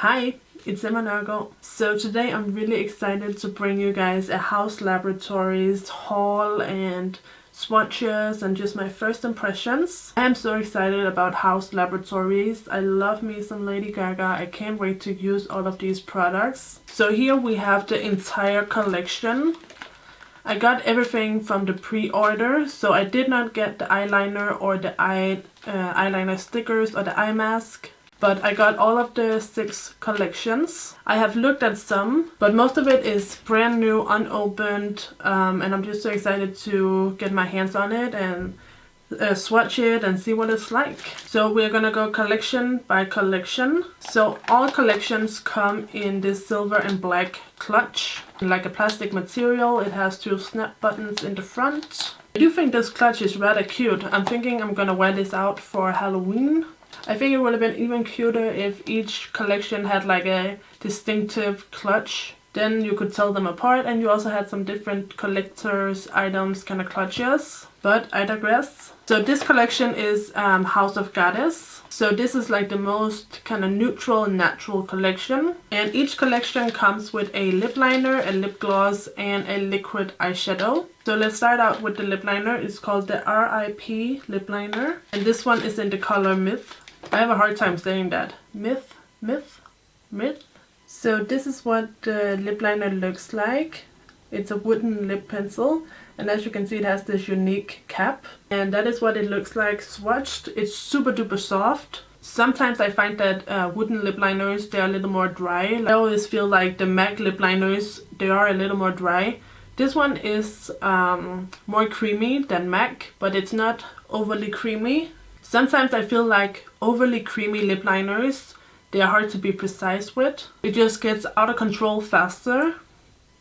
Hi, it's Nørgaard. So today I'm really excited to bring you guys a Haus Laboratories haul and swatches and just my first impressions. I am so excited about Haus Laboratories. I love me some Lady Gaga. I can't wait to use all of these products. So here we have the entire collection. I got everything from the pre-order, so I did not get the eyeliner or the eyeliner stickers or the eye mask. But I got all of the 6 collections. I have looked at some, but most of it is brand new, unopened, and I'm just so excited to get my hands on it and swatch it and see what it's like. So we're gonna go collection by collection. So all collections come in this silver and black clutch, like a plastic material. It has 2 snap buttons in the front. I do think this clutch is rather cute. I'm thinking I'm gonna wear this out for Halloween. I think it would have been even cuter if each collection had like a distinctive clutch. Then you could tell them apart, and you also had some different collector's items kind of clutches. But I digress. So this collection is House of Goddess. So this is like the most kind of neutral, natural collection. And each collection comes with a lip liner, a lip gloss, and a liquid eyeshadow. So let's start out with the lip liner. It's called the RIP lip liner. And this one is in the color Myth. I have a hard time saying that. Myth. So this is what the lip liner looks like. It's a wooden lip pencil, and as you can see it has this unique cap, and that is what it looks like swatched. It's super duper soft. Sometimes I find that wooden lip liners, they're a little more dry. I always feel like the MAC lip liners, they are a little more dry. This one is more creamy than MAC, but it's not overly creamy. Sometimes I feel like overly creamy lip liners, they are hard to be precise with. It just gets out of control faster.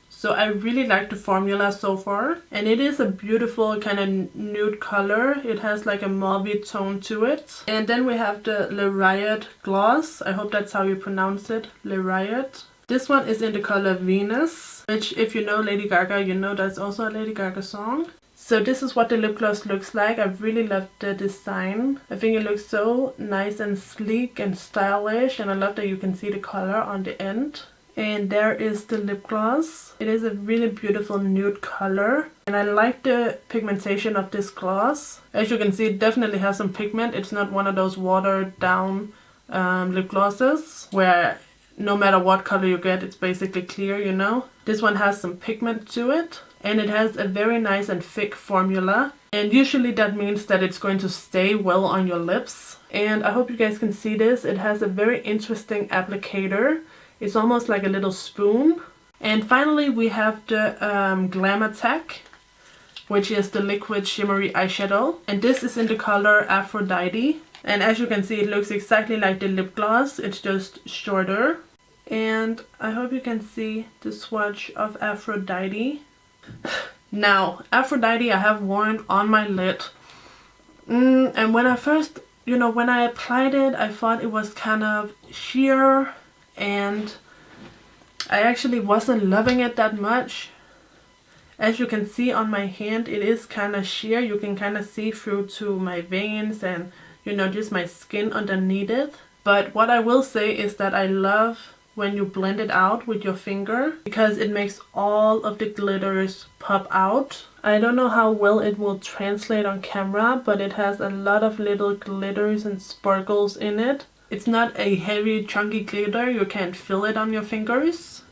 So I really like the formula so far. And it is a beautiful kind of nude color. It has like a mauve tone to it. And then we have the Le Riot gloss. I hope that's how you pronounce it. Le Riot. This one is in the color Venus, which if you know Lady Gaga, you know that's also a Lady Gaga song. So this is what the lip gloss looks like. I really love the design. I think it looks so nice and sleek and stylish, and I love that you can see the color on the end. And there is the lip gloss. It is a really beautiful nude color, and I like the pigmentation of this gloss. As you can see, it definitely has some pigment. It's not one of those watered down lip glosses where no matter what color you get, it's basically clear, you know. This one has some pigment to it. And it has a very nice and thick formula. And usually that means that it's going to stay well on your lips. And I hope you guys can see this. It has a very interesting applicator. It's almost like a little spoon. And finally we have the Glam Attack, which is the liquid shimmery eyeshadow. And this is in the color Aphrodite. And as you can see, it looks exactly like the lip gloss. It's just shorter. And I hope you can see the swatch of Aphrodite. Now, Aphrodite I have worn on my lid. And when I first, when I applied it, I thought it was kind of sheer. And I actually wasn't loving it that much. As you can see on my hand, it is kind of sheer. You can kind of see through to my veins and, just my skin underneath it. But what I will say is that I love when you blend it out with your finger, because it makes all of the glitters pop out. I don't know how well it will translate on camera, but it has a lot of little glitters and sparkles in it. It's not a heavy chunky glitter. You can't feel it on your fingers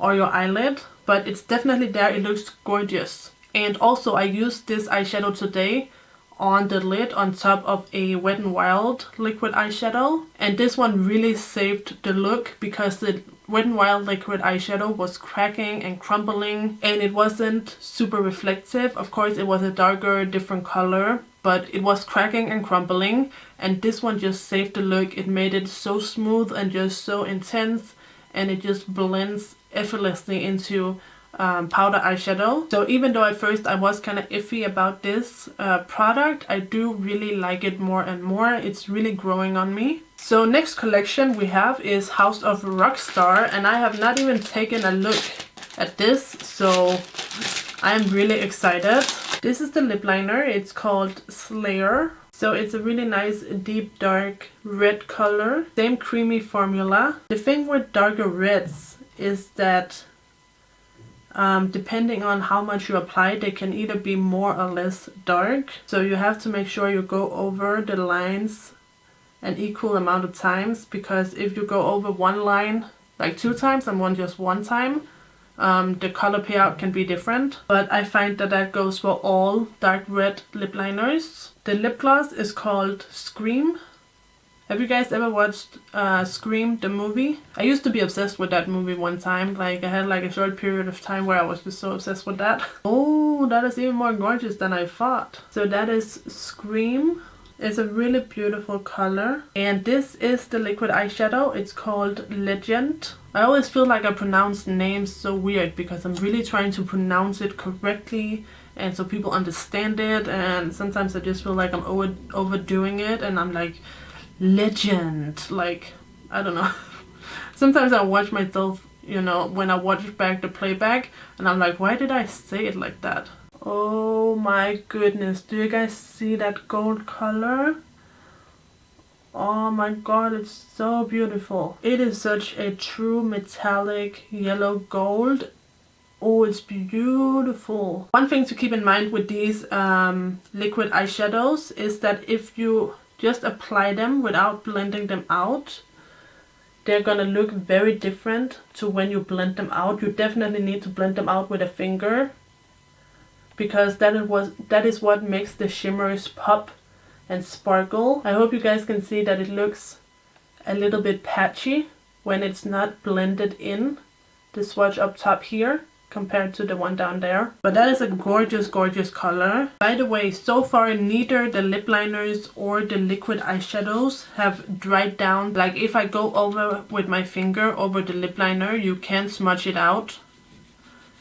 or your eyelid, but it's definitely there. It looks gorgeous. And also I used this eyeshadow today on the lid on top of a Wet n Wild liquid eyeshadow, and this one really saved the look because the Wet n Wild liquid eyeshadow was cracking and crumbling, and it wasn't super reflective. Of course it was a darker, different color, but it was cracking and crumbling, and this one just saved the look. It made it so smooth and just so intense, and it just blends effortlessly into powder eyeshadow. So even though at first I was kind of iffy about this product, I do really like it more and more. It's really growing on me. So next collection we have is House of Rockstar, and I have not even taken a look at this, so I'm really excited. This is the lip liner. It's called Slayer. So it's a really nice deep dark red color. Same creamy formula. The thing with darker reds is that depending on how much you apply, they can either be more or less dark. So you have to make sure you go over the lines an equal amount of times, because if you go over one line like 2 times and one just 1 time, the color payout can be different. But I find that that goes for all dark red lip liners. The lip gloss is called Scream. Have you guys ever watched Scream the movie? I used to be obsessed with that movie one time. Like I had like a short period of time where I was just so obsessed with that. Oh, that is even more gorgeous than I thought. So that is Scream. It's a really beautiful color. And this is the liquid eyeshadow. It's called Legend. I always feel like I pronounce names so weird because I'm really trying to pronounce it correctly and so people understand it, and sometimes I just feel like I'm overdoing it and I'm like, Legend, like, I don't know. Sometimes I watch myself, you know, when I watch back the playback and I'm like, why did I say it like that? Oh my goodness, do you guys see that gold color? Oh my god, it's so beautiful. It is such a true metallic yellow gold. Oh, it's beautiful. One thing to keep in mind with these liquid eyeshadows is that if you just apply them without blending them out, they're gonna look very different to when you blend them out. You definitely need to blend them out with a finger, because that is what makes the shimmers pop and sparkle. I hope you guys can see that it looks a little bit patchy when it's not blended in the swatch up top here compared to the one down there. But that is a gorgeous, gorgeous color. By the way, so far neither the lip liners or the liquid eyeshadows have dried down. Like if I go over with my finger over the lip liner, you can smudge it out.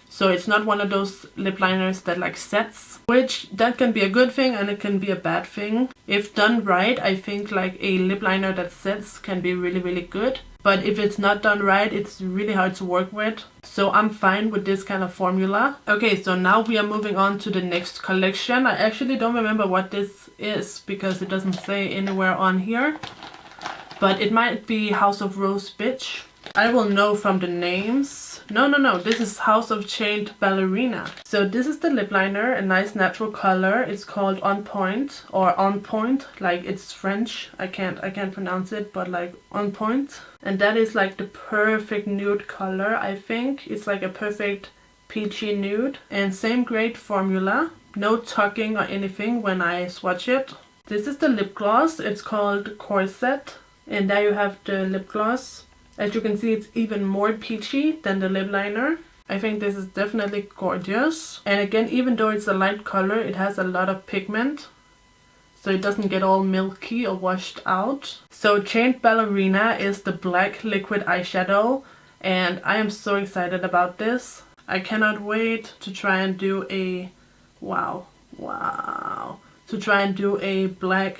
So it's not one of those lip liners that like sets, which that can be a good thing and it can be a bad thing. If done right, I think like a lip liner that sets can be really, really good. But if it's not done right, it's really hard to work with. So I'm fine with this kind of formula. Okay, so now we are moving on to the next collection. I actually don't remember what this is because it doesn't say anywhere on here. But it might be House of Rose Bitch. I will know from the names. No, this is House of Chained Ballerina. So this is the lip liner, a nice natural color. It's called On Point, or On Point, like it's French. I can't pronounce it, but like On Point. And that is like the perfect nude color, I think. It's like a perfect peachy nude. And same great formula. No tucking or anything when I swatch it. This is the lip gloss. It's called Corset. And there you have the lip gloss. As you can see, it's even more peachy than the lip liner. I think this is definitely gorgeous. And again, even though it's a light color, it has a lot of pigment. So it doesn't get all milky or washed out. So Chained Ballerina is the black liquid eyeshadow. And I am so excited about this. I cannot wait to try and do a... Wow. To try and do a black,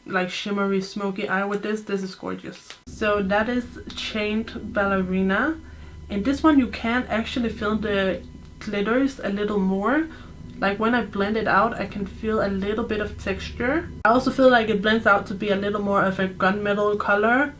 like shimmery smoky eye with this. This is gorgeous. So that is Chained Ballerina, and this one you can actually feel the glitters a little more. Like when I blend it out, I can feel a little bit of texture. I also feel like it blends out to be a little more of a gunmetal color,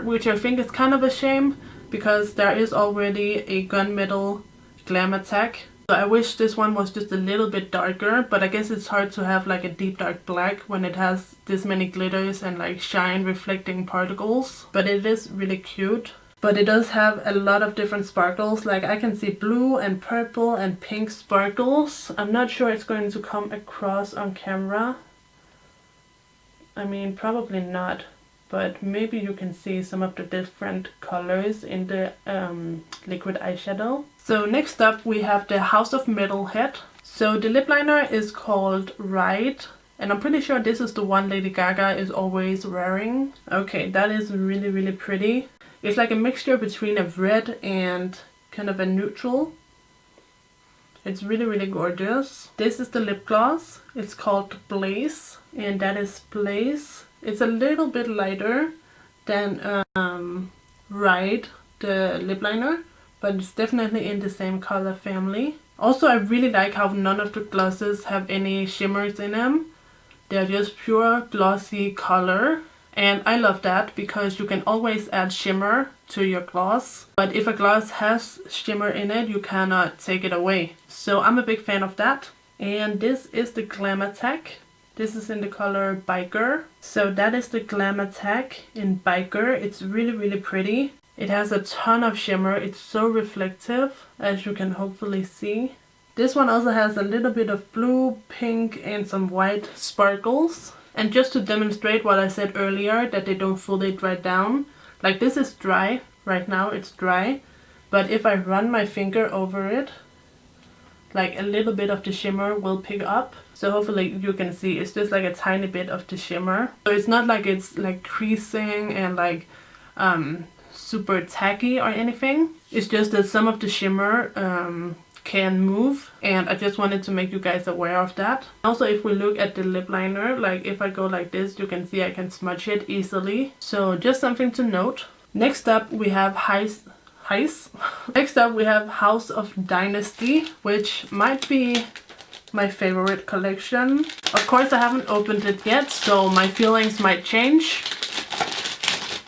which I think is kind of a shame because there is already a gunmetal glam attack. So I wish this one was just a little bit darker, but I guess it's hard to have like a deep dark black when it has this many glitters and like shine reflecting particles. But it is really cute. But it does have a lot of different sparkles. Like I can see blue and purple and pink sparkles. I'm not sure it's going to come across on camera. I mean, probably not. But maybe you can see some of the different colors in the liquid eyeshadow. So next up we have the House of Metalhead. So the lip liner is called Ride. And I'm pretty sure this is the one Lady Gaga is always wearing. Okay, that is really, really pretty. It's like a mixture between a red and kind of a neutral. It's really, really gorgeous. This is the lip gloss. It's called Blaze. And that is Blaze. It's a little bit lighter than Ride, the lip liner, but it's definitely in the same color family. Also, I really like how none of the glosses have any shimmers in them. They're just pure glossy color. And I love that because you can always add shimmer to your gloss. But if a gloss has shimmer in it, you cannot take it away. So I'm a big fan of that. And this is the Glam Attack. This is in the color Biker. So that is the Glam Attack in Biker. It's really, really pretty. It has a ton of shimmer. It's so reflective, as you can hopefully see. This one also has a little bit of blue, pink, and some white sparkles. And just to demonstrate what I said earlier, that they don't fully dry down. Like, this is dry. Right now it's dry. But if I run my finger over it, like a little bit of the shimmer will pick up. So hopefully you can see it's just like a tiny bit of the shimmer. So it's not like it's like creasing and like super tacky or anything. It's just that some of the shimmer can move, and I just wanted to make you guys aware of that. Also, if we look at the lip liner, like if I go like this, you can see I can smudge it easily. So just something to note. Next up we have Next up we have House of Dynasty, which might be my favorite collection. Of course I haven't opened it yet, so my feelings might change.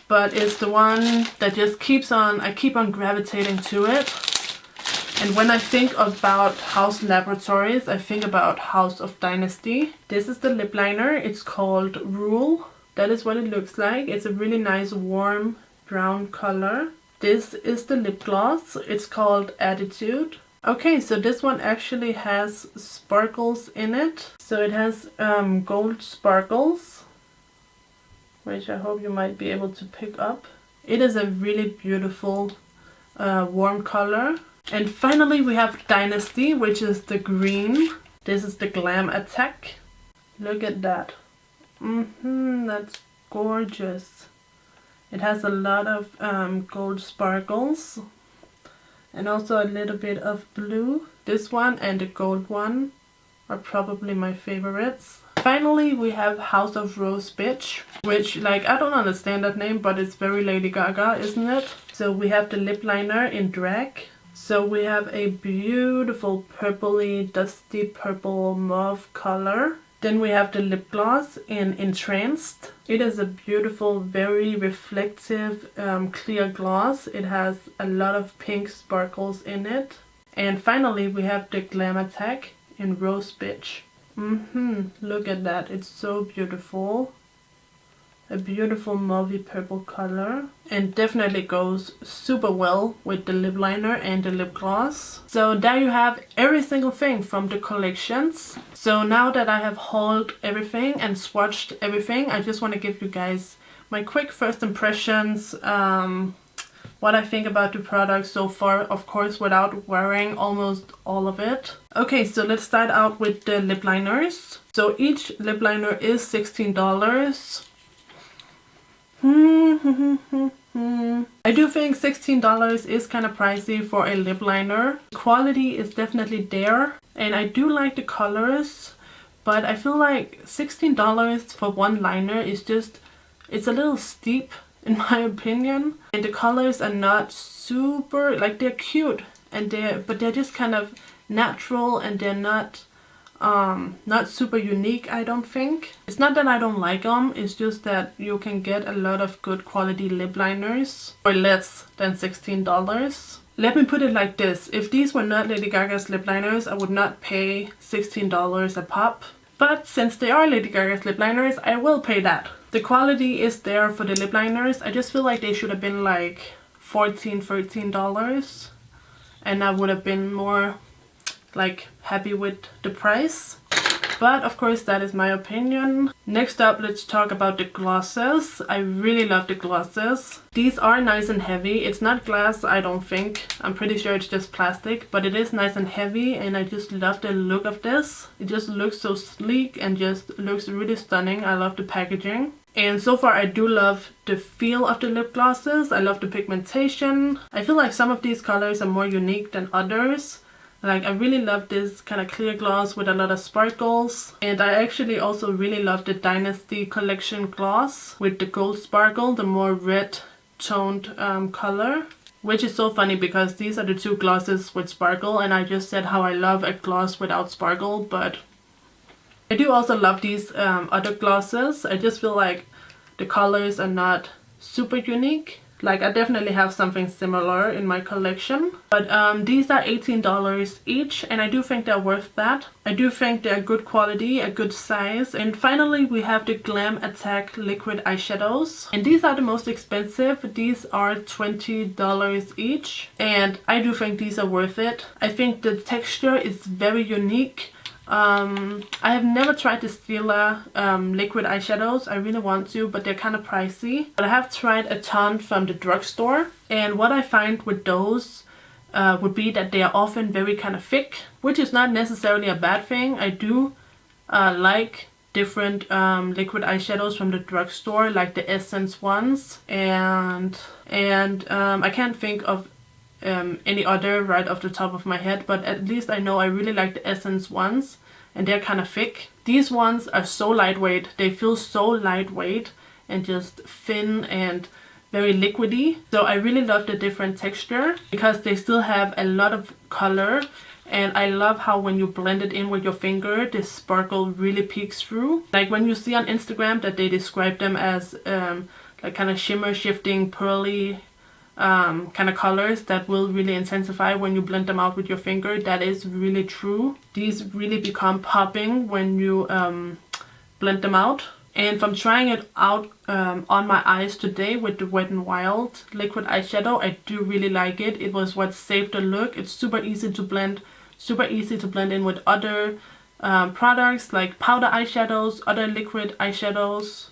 But it's the one that just I keep on gravitating to it. And when I think about Haus Laboratories, I think about House of Dynasty. This is the lip liner. It's called Rule. That is what it looks like. It's a really nice warm brown color. This is the lip gloss. It's called Attitude. Okay, so this one actually has sparkles in it. So it has gold sparkles, which I hope you might be able to pick up. It is a really beautiful warm color. And finally we have Dynasty, which is the green. This is the Glam Attack. Look at that. That's gorgeous. It has a lot of gold sparkles and also a little bit of blue. This one and the gold one are probably my favorites. Finally we have House of Rose Bitch, which, like, I don't understand that name, but it's very Lady Gaga, isn't it? So we have the lip liner in Drag. So we have a beautiful purpley, dusty purple mauve color. Then we have the lip gloss in Entranced. It is a beautiful, very reflective, clear gloss. It has a lot of pink sparkles in it. And finally we have the Glam Attack in Rose Bitch. Look at that, it's so beautiful. A beautiful mauvey purple color, and definitely goes super well with the lip liner and the lip gloss. So there you have every single thing from the collections. So now that I have hauled everything and swatched everything, I just want to give you guys my quick first impressions, what I think about the product so far, of course without wearing almost all of it. Okay, so let's start out with the lip liners. So each lip liner is $16. I do think $16 is kind of pricey for a lip liner. Quality is definitely there, and I do like the colors, but I feel like $16 for one liner is just, it's a little steep in my opinion. And the colors are not super, like, they're cute and but they're just kind of natural, and they're not super unique, I don't think. It's not that I don't like them, it's just that you can get a lot of good quality lip liners for less than $16. Let me put it like this, if these were not Lady Gaga's lip liners, I would not pay $16 a pop. But since they are Lady Gaga's lip liners, I will pay that. The quality is there for the lip liners. I just feel like they should have been like $14, $13, and I would have been more like happy with the price. But of course that is my opinion. Next up, let's talk about the glosses. I really love the glosses. These are nice and heavy. It's not glass, I don't think. I'm pretty sure it's just plastic, but it is nice and heavy, and I just love the look of this. It just looks so sleek and just looks really stunning. I love the packaging. And so far I do love the feel of the lip glosses. I love the pigmentation. I feel like some of these colors are more unique than others. Like, I really love this kind of clear gloss with a lot of sparkles. And I actually also really love the Dynasty collection gloss with the gold sparkle, the more red toned color. which is so funny because these are the two glosses with sparkle, and I just said how I love a gloss without sparkle, but I do also love these other glosses. I just feel like the colors are not super unique. Like, I definitely have something similar in my collection. But these are $18 each, and I do think they're worth that. I do think they're good quality, a good size. And finally, we have the Glam Attack liquid eyeshadows. And these are the most expensive. These are $20 each. And I do think these are worth it. I think the texture is very unique. I have never tried the Stila liquid eyeshadows. I really want to, but they're kind of pricey. But I have tried a ton from the drugstore, and what I find with those would be that they are often very kind of thick, which is not necessarily a bad thing. I do like different liquid eyeshadows from the drugstore, like the Essence ones, and I can't think of any other right off the top of my head, but at least I know I really like the Essence ones, and they're kind of thick. These ones are so lightweight. They feel so lightweight and just thin and very liquidy. So I really love the different texture because they still have a lot of color, and I love how when you blend it in with your finger, this sparkle really peeks through. Like when you see on Instagram that they describe them as like kind of shimmer shifting pearly kind of colors that will really intensify when you blend them out with your finger. That is really true. These really become popping when you blend them out. And from trying it out on my eyes today with the Wet n Wild liquid eyeshadow, I do really like it. It was what saved the look. It's super easy to blend in with other products like powder eyeshadows, other liquid eyeshadows.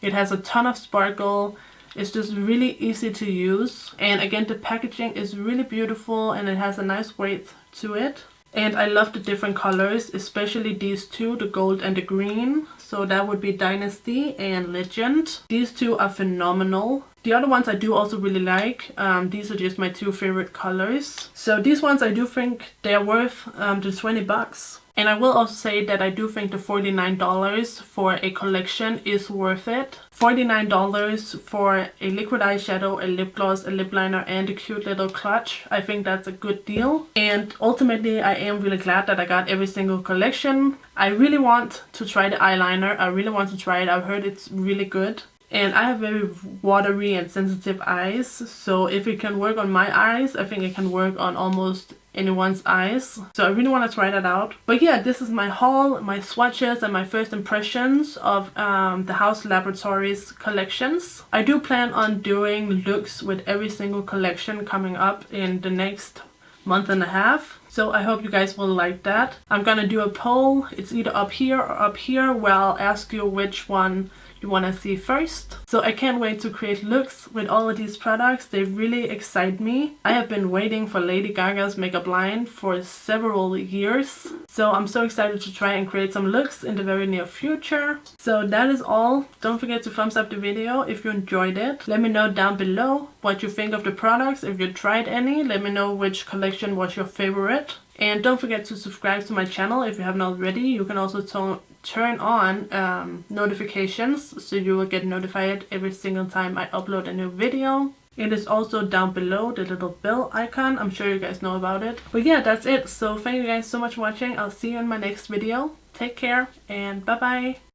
It has a ton of sparkle. It's just really easy to use, and again the packaging is really beautiful and it has a nice weight to it. And I love the different colors, especially these two, the gold and the green. So that would be Dynasty and Legend. These two are phenomenal. The other ones I do also really like. These are just my two favorite colors. So these ones I do think they're worth the 20 bucks. And I will also say that I do think the $49 for a collection is worth it. $49 for a liquid eyeshadow, a lip gloss, a lip liner, and a cute little clutch. I think that's a good deal. And ultimately, I am really glad that I got every single collection. I really want to try the eyeliner. I really want to try it. I've heard it's really good. And I have very watery and sensitive eyes. So if it can work on my eyes, I think it can work on almost anyone's eyes. So I really want to try that out. But yeah, this is my haul, my swatches, and my first impressions of the Haus Laboratories collections. I do plan on doing looks with every single collection coming up in the next month and a half. So I hope you guys will like that. I'm gonna do a poll. It's either up here or up here, where I'll ask you which one you want to see first. So I can't wait to create looks with all of these products. They really excite me. I have been waiting for Lady Gaga's makeup line for several years. So I'm so excited to try and create some looks in the very near future. So that is all. Don't forget to thumbs up the video if you enjoyed it. Let me know down below what you think of the products. If you tried any, let me know which collection was your favorite. And don't forget to subscribe to my channel if you haven't already. You can also turn on notifications so you will get notified every single time I upload a new video. It is also down below, the little bell icon. I'm sure you guys know about it. But yeah, that's it. So thank you guys so much for watching. I'll see you in my next video. Take care and bye bye.